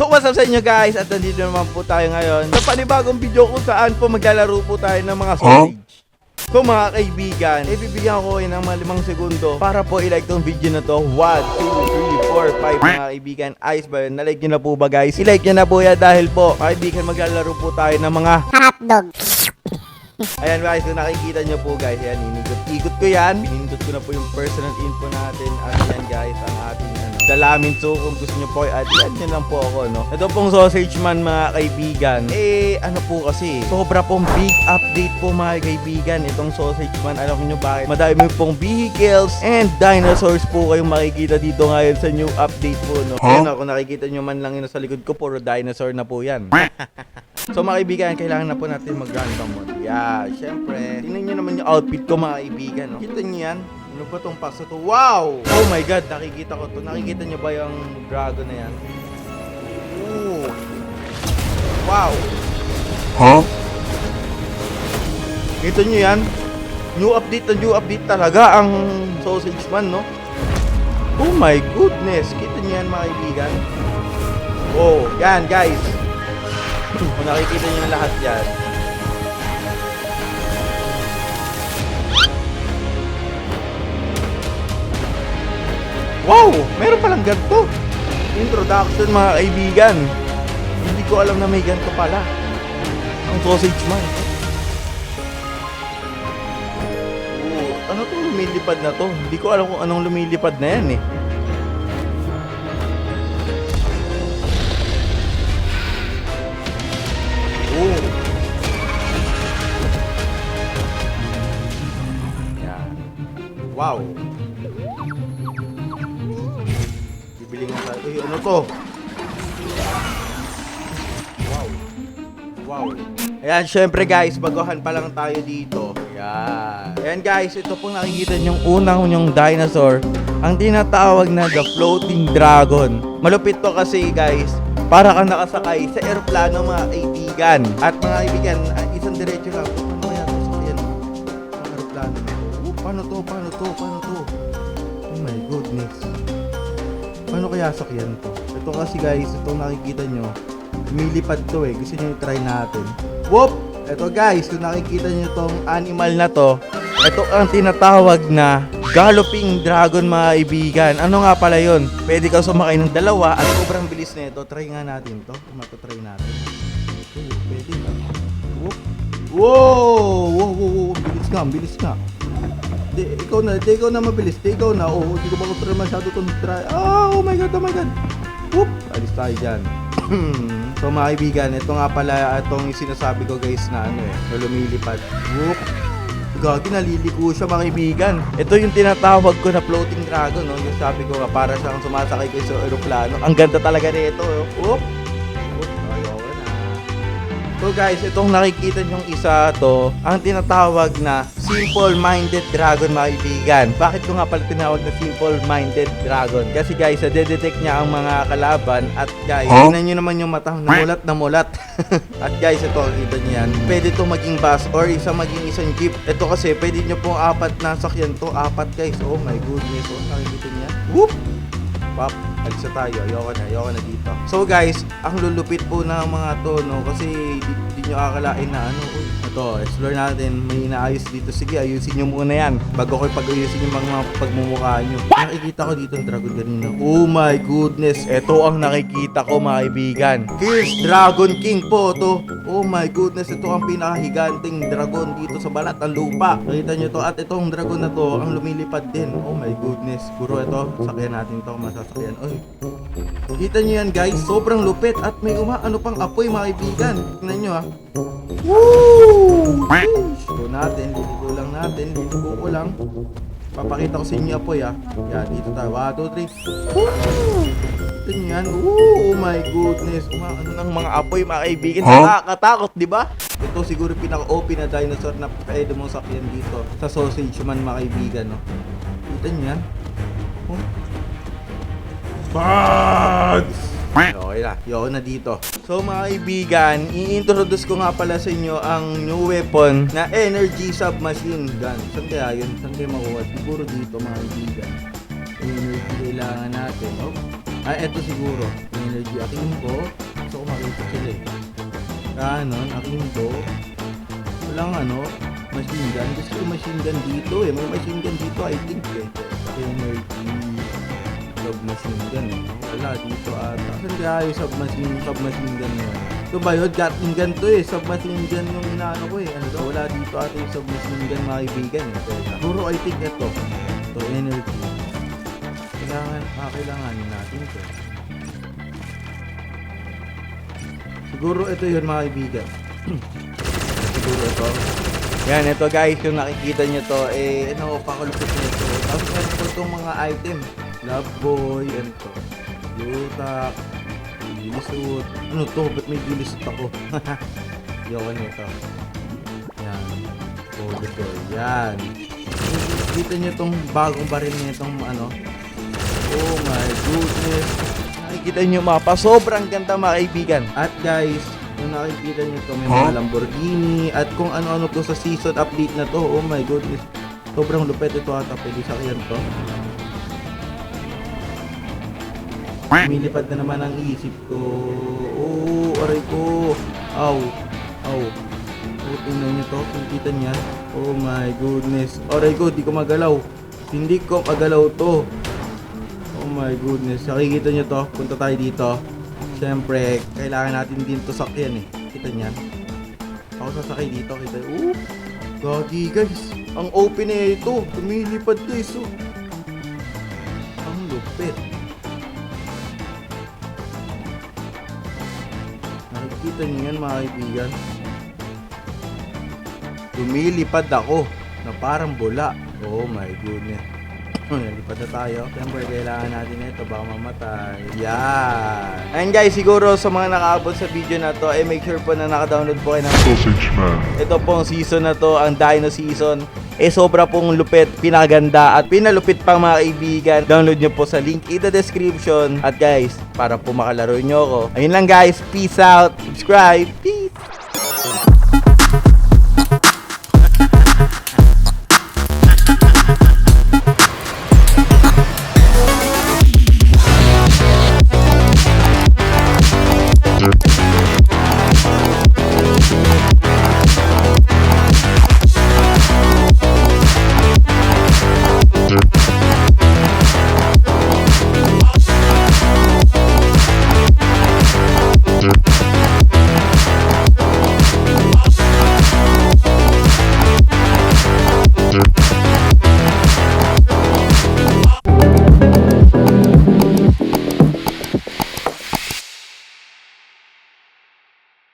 So what's up sa inyo guys? At nandito naman po tayo ngayon sa panibagong video kung saan po maglalaro po tayo ng mga sausage. So mga kaibigan, ibibigyan ko kayo ng mga 5 segundo para po i-like tong video na to. 1, 2, 3, 4, 5 mga kaibigan. Ayos ba yun? Na-like nyo na po ba guys? I-like nyo na po yan dahil po mga kaibigan maglalaro po tayo ng mga hotdog. Ayan guys, kung nakikita nyo po guys, ayan, ikot ko yan. Pinindot ko na po yung personal info natin. At yan guys, ang ating dalamin. So kung gusto nyo po, at yan nyo lang po ako, no? Ito pong sausage man mga kaibigan. Ano po kasi, sobra pong big update po mga kaibigan. Itong sausage man, alam nyo bakit? Madami pong vehicles and dinosaurs po kayong makikita dito ngayon sa new update po, no? Ayan, kung nakikita nyo man lang yun sa likod ko, puro dinosaur na po yan. So mga kaibigan, kailangan na po natin mag-random mode. Yeah, syempre. Tingnan nyo naman yung outfit ko mga kaibigan, no? Kita nyo yan? Ano ba tong paso to? Wow! Oh my god, nakikita ko to. Nakikita nyo ba yung dragon na yan? Ooh. Wow! Huh? Kita nyo yan? New update talaga ang sausage man, no? Oh my goodness! Kita nyo yan mga kaibigan? Oh, yan guys! Kung nakikita nyo lahat yan. Wow! Meron palang ganito. Introduction mga kaibigan. Hindi ko alam na may ganito pala. Ang sausage man. Ano to lumilipad na to? Hindi ko alam kung anong lumilipad na yan eh. Yan. Wow. Bibili nga tayo. Uy, ano to? Wow. Wow. Ayan, syempre guys, baguhan pa lang tayo dito. Ayan. Ayan guys, ito pong nakikita nyong unang yung dinosaur. Ang tinatawag na the floating dragon. Malupit to kasi guys, para kang nakasakay sa eroplano mga kaibigan. At mga kaibigan, isang diretso lang. Ano kaya ito? Sakyan ang eroplano. Paano to? Oh my goodness. Paano kaya sakyan to? Ito kasi guys, ito nakikita nyo. Lumilipad to eh. Gusto nyo i-try natin. Whoop! Ito guys, kung nakikita nyo tong animal na to, ito ang tinatawag na galloping dragon mga kaibigan. Ano nga pala yun? Pwede kang sumakay ng dalawa at sobrang bilis na ito. Try nga natin to. Matatry natin. Pwede na. Whoop! Wow! Bilis nga. Ikaw na mabilis. Ikaw na. Hindi ko ba ko masyado itong try. Oh my god. Whoop! Alis tayo dyan. So mga kaibigan, ito nga pala itong sinasabi ko guys na na lumilipad. Whoop! Gagi, naliliko siya mga kaibigan. Ito yung tinatawag ko na floating dragon, no? Yung sabi ko nga, para siyang sumasakay kayo sa aeroplano. Ang ganda talaga nito, no? Whoop! Ayoko na. So guys, itong nakikita nyong isa to, ang tinatawag na simple-minded dragon mga kaibigan. Bakit ko nga pala tinawag na simple-minded dragon? Kasi guys, detect niya ang mga kalaban at guys, tingnan nyo naman yung mata, namulat. At guys, ito, kita nyo yan. Pwede to maging bus or maging isang jeep. Ito kasi, pwede nyo pong 4 na sakyan to. 4 guys. Oh my goodness. Oh, nakikita nyo yan. Whoop! Pop, alisa tayo. Ayoko na dito. So guys, ang lulupit po ng mga to, no? Kasi di nyo akalain na ito, explore natin. May inaayos dito. Sige, ayusin nyo muna yan bago ko pag-ayusin yung mga pagmumukha nyo. Nakikita ko dito ang dragon kanina. Oh my goodness. Ito ang nakikita ko mga kaibigan. Here's Dragon King po to. Oh my goodness. Ito ang pinakahiganting dragon dito sa balat ng lupa. Nakita nyo to. At itong dragon na to ang lumilipad din. Oh my goodness. Puro ito. Sakyan natin to. Masasakyan. Oy. Kita nyo yan guys. Sobrang lupit. At may ano pang apoy mga kaibigan. Tingnan nyo ha. Woo! Ito natin, liliko ko lang. Papakita ko sa inyo apoy ha. Yan, dito tayo. 1, 2, 3. Ito nyo yan. Oh my goodness. Ano ng mga apoy mga kaibigan. Nakakatakot, di ba? Ito siguro pinaka-OP na dinosaur na pwede mong sakyan dito sa sausage man mga kaibigan, no? Kita nyo yan. Bugs! Okay na, yun na dito. So mga kaibigan, i-introduce ko nga pala sa inyo ang new weapon na energy submachine gun. Saan kaya yun? Saan kayo makuha? Siguro dito mga kaibigan. Energy kailangan natin. Eto siguro. Energy Akimbo. Gusto ko makita sila eh. Ganon, Akimbo. Walang machine gun. Gusto ko machine gun dito eh. May machine gun dito I think eh. Energy submachine gun eh. Wala dito ata. Saan kaya yung submachine gun yun? Ito ba yun? Gatling gun to eh. Submachine gun yung inaano ko eh. Wala dito ata yung submachine gun mga kaibigan eh. Siguro I think ito. Ito energy. Kailanganin natin ito. Siguro ito yun mga kaibigan. Siguro ito. Yan, ito guys, yung nakikita nyo to, pakulupit nito. Tapos meron po itong mga item. Love Boy, ano to? Yutak, gilisut. Ano to? Ba't may gilisut ako? Yoko nito. Yan. Bulldog. Yan. Kita nyo itong bagong baril nyo itong oh my goodness. Nakikita nyo mapa. Sobrang ganda mga kaibigan. At guys, kung nakikita nyo ito, may mga Lamborghini. At kung ano-ano to sa season update na to. Oh my goodness. Sobrang lupet ito ata. Pwede sakyan to. Lumilipad na naman ang isip ko. Oh, aray ko. Aw. Oh, tingnan nyo to. Nakikita niya. Oh my goodness. Aray ko, di ko magalaw. Hindi ko magalaw to. Oh my goodness. Nakikita nyo to. Punta tayo dito. Siyempre, kailangan natin din to sakyan eh. Kita niya. Ako sasakay dito. Kita. Gagi guys. Ang open eh ito. Lumilipad guys. Oh. Ang lupit. Nakikita nyo yan mga kaibigan. Lumilipad ako na parang bula. Oh my goodness. Lipad na tayo. Siyempre, kailangan natin ito. Baka mamatay. Yan. And guys, siguro sa mga nakaabot sa video na to, make sure po na naka-download po kayo ng Sausage Man. Ito pong season na to, ang Dino season. Sobra pong lupit, pinaganda at pinalupit pang mga kaibigan. Download nyo po sa link in the description. At guys, para po makalaro nyo ako. Ayun lang guys. Peace out. Subscribe. Peace.